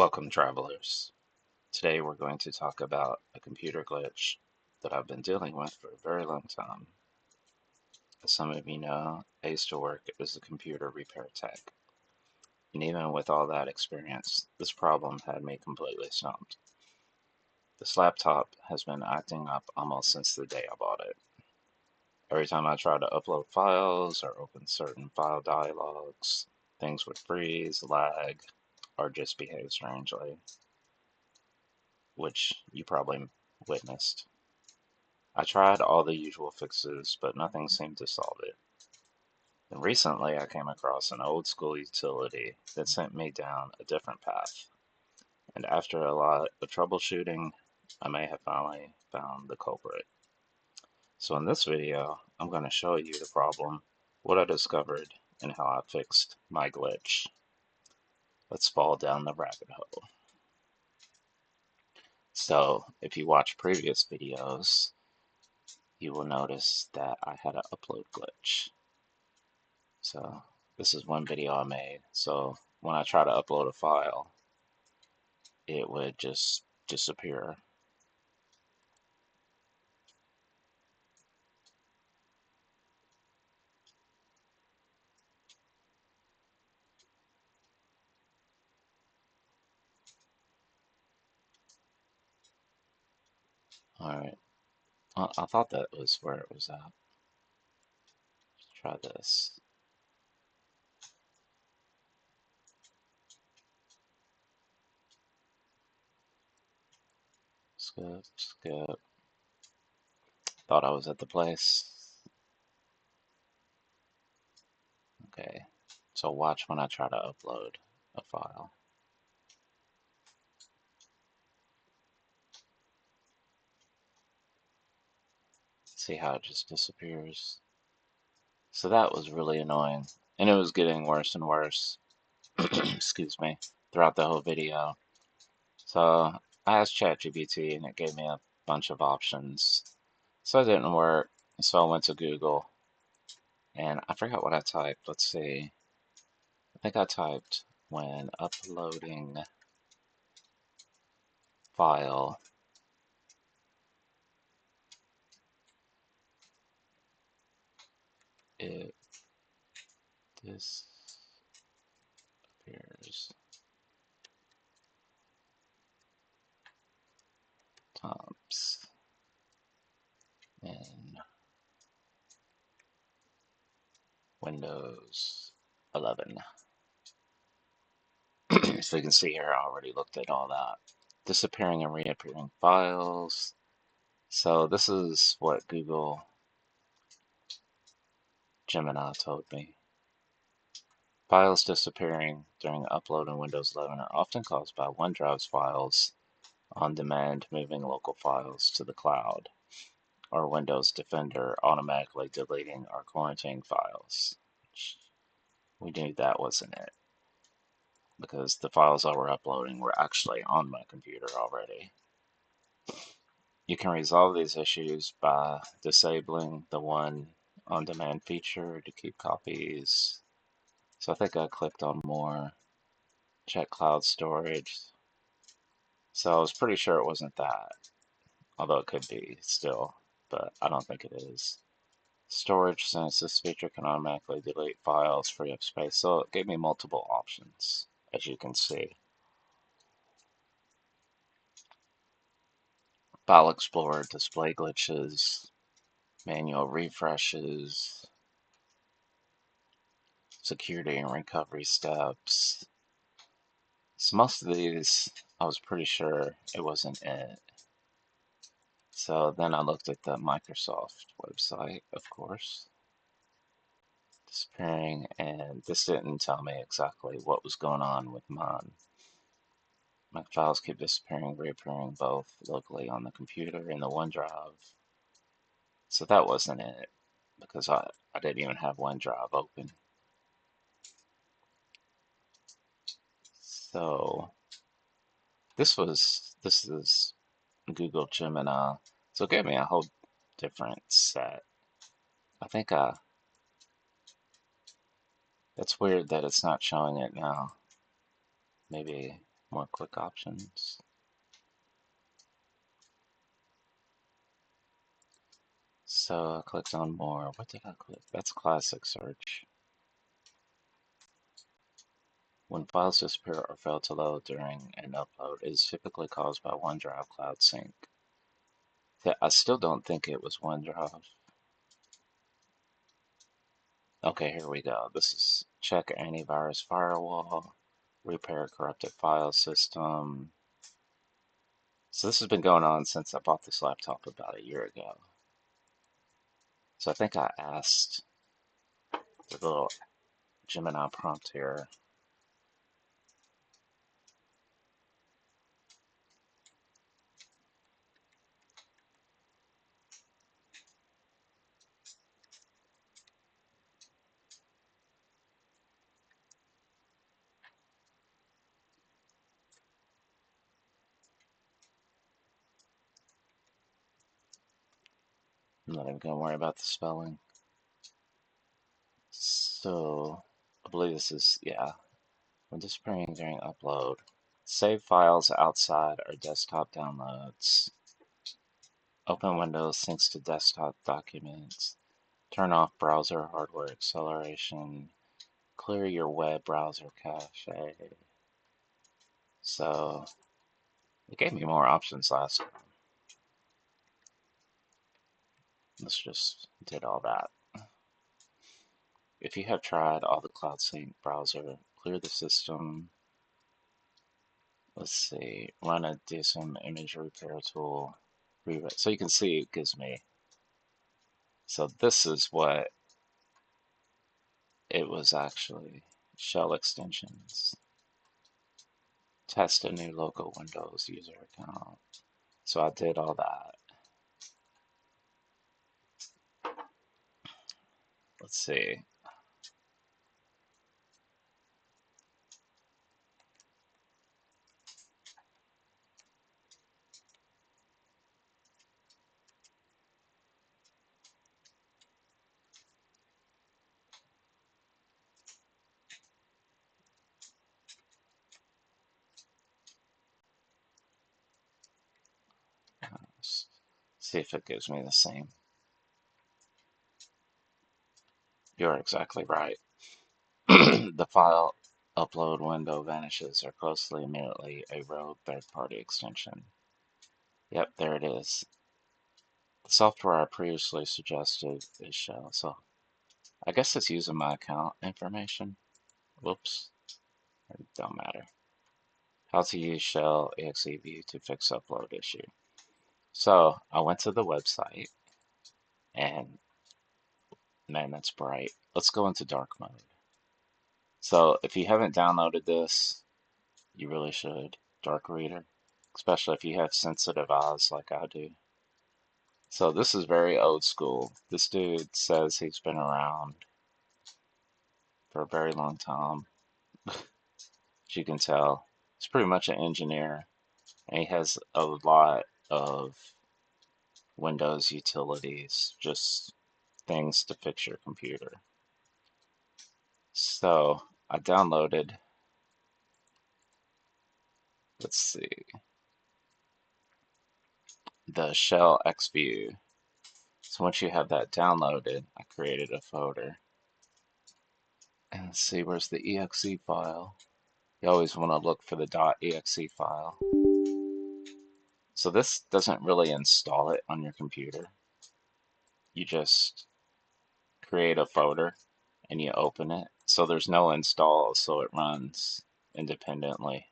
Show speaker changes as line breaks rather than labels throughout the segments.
Welcome, travelers. Today we're going to talk about a computer glitch that I've been dealing with for a very long time. As some of you know, I used to work as a computer repair tech, and even with all that experience, this problem had me completely stumped. This laptop has been acting up almost since the day I bought it. Every time I try to upload files or open certain file dialogues, things would freeze, lag, or just behave strangely, which you probably witnessed. I tried all the usual fixes, but nothing seemed to solve it. And recently I came across an old school utility that sent me down a different path. And after a lot of troubleshooting, I may have finally found the culprit. So in this video, I'm going to show you the problem, what I discovered, and how I fixed my glitch. Let's fall down the rabbit hole. So if you watch previous videos, you will notice that I had an upload glitch. So this is one video I made. So when I try to upload a file, it would just disappear. Alright, I thought that was where it was at. Let's try this. Skip, skip. Thought I was at the place. Okay, so watch when I try to upload a file. See how it just disappears. So that was really annoying. And it was getting worse and worse, excuse me, throughout the whole video. So I asked ChatGPT and it gave me a bunch of options. So it didn't work. So I went to Google and I forgot what I typed. Let's see. I think I typed when uploading file it disappears. Tops in Windows 11. So you can see here I already looked at all that. Disappearing and reappearing files. So this is what Google Gemini told me. Files disappearing during upload in Windows 11 are often caused by OneDrive's files on demand moving local files to the cloud, or Windows Defender automatically deleting or quarantining files. We knew that wasn't it, because the files I were uploading were actually on my computer already. You can resolve these issues by disabling the One on Demand feature to keep copies. So I think I clicked on more, check cloud storage. So I was pretty sure it wasn't that, although it could be still, but I don't think it is. Storage, since this feature can automatically delete files, free up space, so it gave me multiple options, as you can see. File Explorer, display glitches, manual refreshes, security and recovery steps. So most of these, I was pretty sure it wasn't it. So then I looked at the Microsoft website, of course, disappearing, and this didn't tell me exactly what was going on with mine. My files keep disappearing, reappearing both locally on the computer and the OneDrive. So that wasn't it, because I didn't even have OneDrive open. So this is Google Gemini. So it gave me a whole different set. I think that's weird that it's not showing it now. Maybe More quick options. So I clicked on more. What did I click? That's classic search. When files disappear or fail to load during an upload, it is typically caused by OneDrive Cloud Sync. I still don't think it was OneDrive. Okay, here we go. This is check antivirus firewall, repair corrupted file system. So this has been going on since I bought this laptop about a year ago. So I think I asked the little Gemini prompt here. I'm not even going to worry about the spelling. So I believe this is, yeah, when disappearing during upload. Save files outside or desktop downloads. Open Windows syncs to desktop documents. Turn off browser hardware acceleration. Clear your web browser cache. So it gave me more options last time. Let's just did all that. If you have tried all the Cloud Sync browser, clear the system. Let's see, run a DSM image repair tool. So you can see it gives me. So this is what it was actually. Shell extensions. Test a new local Windows user account. So I did all that. Let's see. Let's see if it gives me the same. You're exactly right. The file upload window vanishes or closely immediately a rogue third-party extension. Yep, there it is. The software I previously suggested is Shell, so I guess it's using my account information. Whoops, it don't matter. How to use ShellExView to fix upload issue. So I went to the website and man, that's bright. Let's go into dark mode. So if you haven't downloaded this, you really should. Dark Reader, especially if you have sensitive eyes like I do. So this is very old school. This dude says he's been around for a very long time. As you can tell, he's pretty much an engineer, and he has a lot of Windows utilities, just things to fix your computer. So I downloaded, let's see, the ShellExView. So once you have that downloaded, I created a folder. And let's see, where's the exe file? You always want to look for the .exe file. So this doesn't really install it on your computer. You just create a folder and you open it. So there's no install, so it runs independently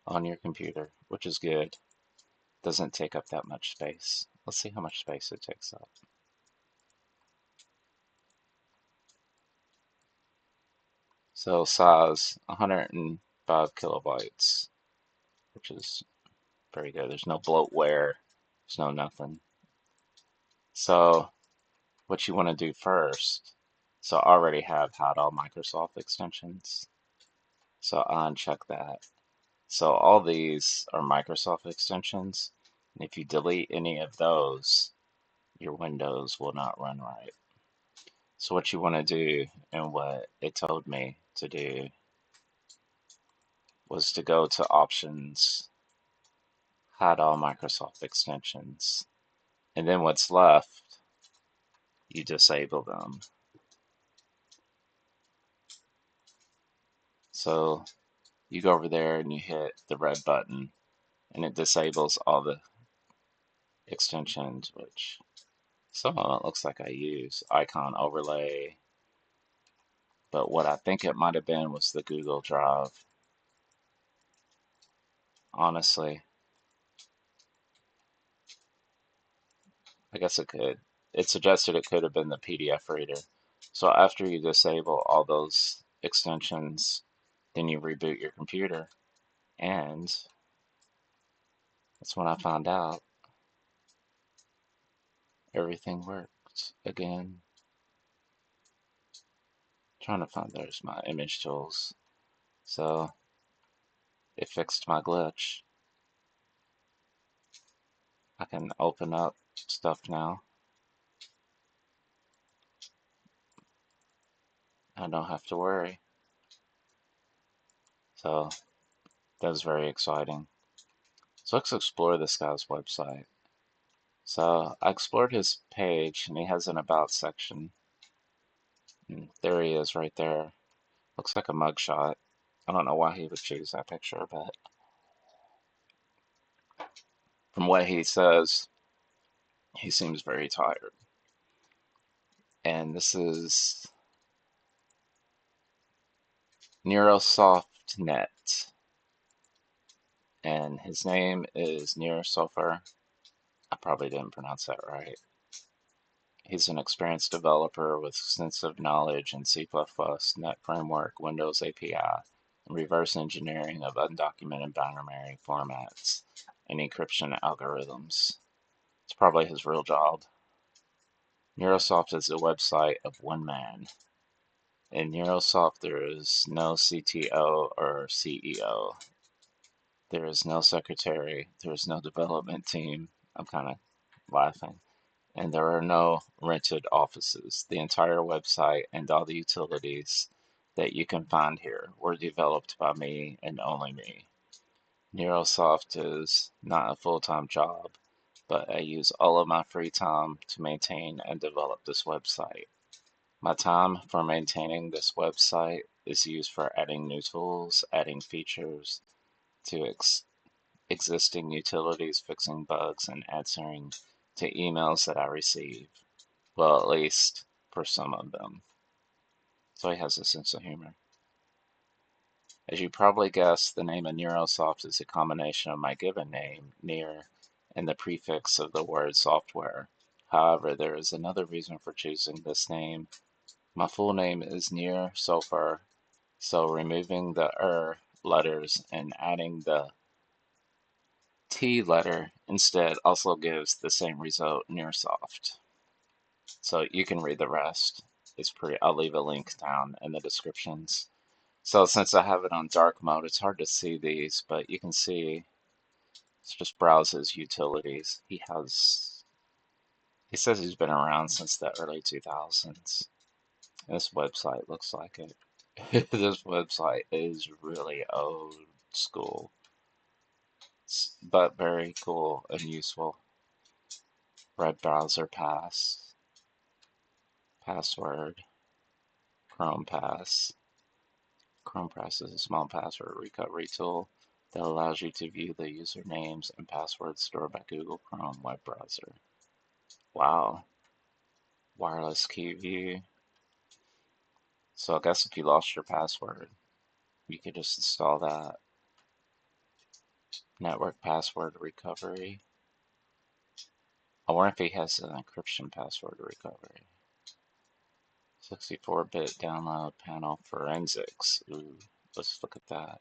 on your computer, which is good. Doesn't take up that much space. Let's see how much space it takes up. So size 105 kilobytes, which is very good. There's no bloatware, there's no nothing. So what you want to do first, so I already have had all Microsoft extensions, so I uncheck that. So all these are Microsoft extensions, and if you delete any of those, your Windows will not run right. So what you want to do, and what it told me to do, was to go to Options, hide all Microsoft extensions, and then what's left, you disable them. So you go over there and you hit the red button, and it disables all the extensions, which some of it looks like I use. Icon overlay, but what I think it might have been was the Google Drive. Honestly, I guess it could. It suggested it could have been the PDF reader. So after you disable all those extensions, then you reboot your computer, and that's when I found out everything worked again. Trying to find there's my image tools. So it fixed my glitch. I can open up stuff now. I don't have to worry. So that was very exciting. So let's explore this guy's website. So I explored his page, and he has an About section. And there he is right there. Looks like a mugshot. I don't know why he would choose that picture, but from what he says, he seems very tired. And this is NirSoft Net. And his name is NirSoft. I probably didn't pronounce that right. He's an experienced developer with extensive knowledge in C++, .NET Framework, Windows API, and reverse engineering of undocumented binary formats and encryption algorithms. It's probably his real job. NirSoft is a website of one man. In NirSoft, there is no CTO or CEO. There is no secretary. There is no development team. I'm kind of laughing. And there are no rented offices. The entire website and all the utilities that you can find here were developed by me and only me. NirSoft is not a full-time job, but I use all of my free time to maintain and develop this website. My time for maintaining this website is used for adding new tools, adding features to existing utilities, fixing bugs, and answering to emails that I receive. Well, at least for some of them. So he has a sense of humor. As you probably guessed, the name of NirSoft is a combination of my given name, Nir, and the prefix of the word software. However, there is another reason for choosing this name. My full name is NirSoft, so removing the letters and adding the T letter instead also gives the same result, NirSoft. So you can read the rest. It's pretty. I'll leave a link down in the descriptions. So since I have it on dark mode, it's hard to see these, but you can see it's just browses utilities. He says he's been around since the early 2000s. This website looks like it. This website is really old school, but very cool and useful. Red browser password, Chrome Pass. Chrome Pass is a small password recovery tool that allows you to view the usernames and passwords stored by Google Chrome web browser. Wow. Wireless key view. So I guess if you lost your password, you could just install that. Network password recovery. I wonder if he has an encryption password recovery. 64-bit download panel forensics. Ooh, let's look at that.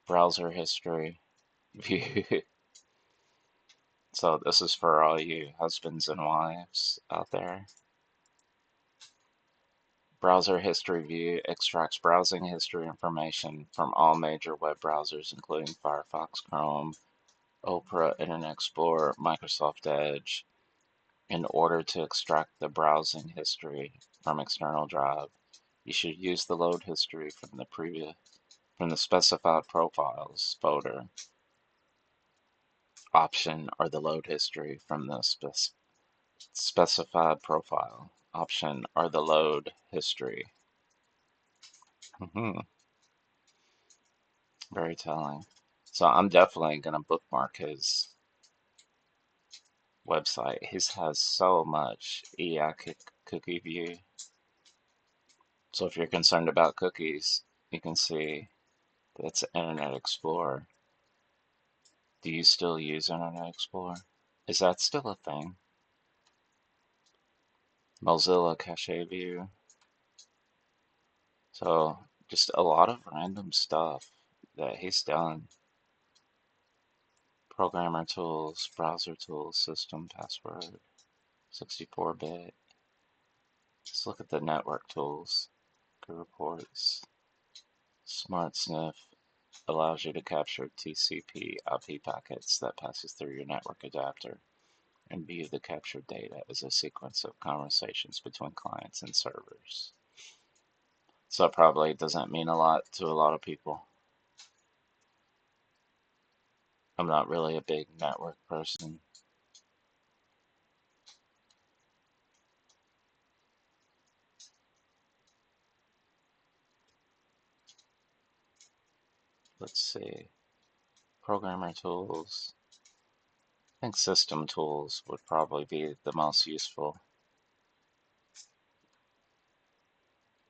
Browser history. View. So this is for all you husbands and wives out there. Browser history view extracts browsing history information from all major web browsers, including Firefox, Chrome, Opera, Internet Explorer, Microsoft Edge, in order to extract the browsing history from external drive. You should use the load history from the previous From the specified profiles folder option or the load history from the specified profile option or the load history. Very telling. So I'm definitely going to bookmark his website. His has so much EI cookie view. So if you're concerned about cookies, you can see that's Internet Explorer. Do you still use Internet Explorer? Is that still a thing? Mozilla Cache View. So just a lot of random stuff that he's done. Programmer tools, browser tools, system password, 64-bit. Let's look at the network tools. Good reports. Smart Sniff allows you to capture TCP IP packets that passes through your network adapter and view the captured data as a sequence of conversations between clients and servers. So it probably doesn't mean a lot to a lot of people. I'm not really a big network person. Let's see. Programmer tools. I think system tools would probably be the most useful.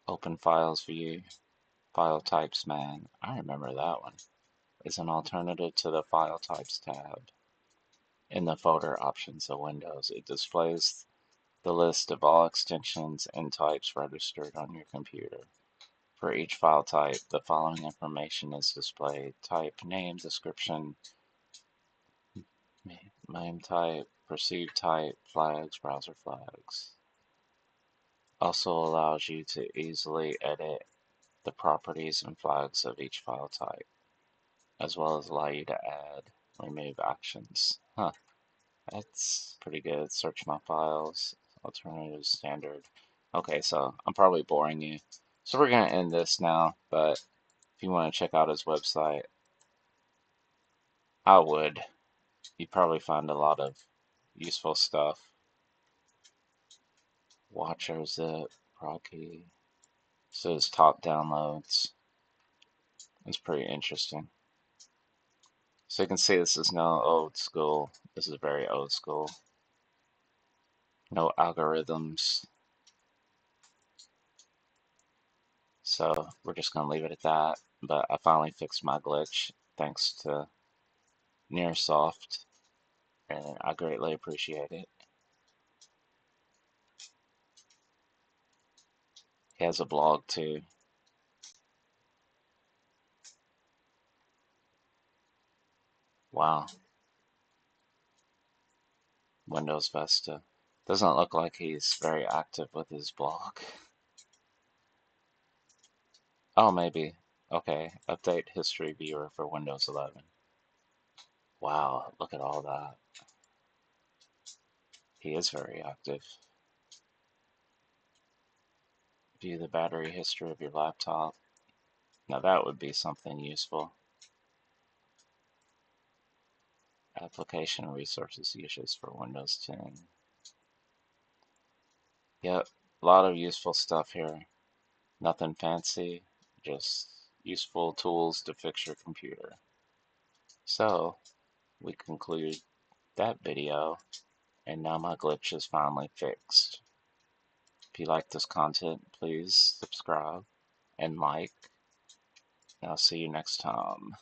Open files view. File types man. I remember that one. Is an alternative to the File Types tab. In the folder options of Windows, it displays the list of all extensions and types registered on your computer. For each file type, the following information is displayed: type, name, description, MIME type, perceived type, flags, browser flags. Also allows you to easily edit the properties and flags of each file type, as well as allow you to add, remove actions. That's pretty good. Search my files, alternative, standard. Okay, so I'm probably boring you. So we're going to end this now, but if you want to check out his website, I would. You'd probably find a lot of useful stuff. Watcher zip, Procky. So his top downloads. It's pretty interesting. So you can see this is no old school. This is very old school. No algorithms. So we're just going to leave it at that. But I finally fixed my glitch thanks to NirSoft, and I greatly appreciate it. He has a blog too. Wow. Windows Vista. Doesn't look like he's very active with his blog. Oh, maybe. Okay. Update history viewer for Windows 11. Wow, look at all that. He is very active. View the battery history of your laptop. Now that would be something useful. Application resources uses for Windows 10. Yep, a lot of useful stuff here. Nothing fancy, just useful tools to fix your computer. So, we conclude that video, and now my glitch is finally fixed. If you like this content, please subscribe and like, and I'll see you next time.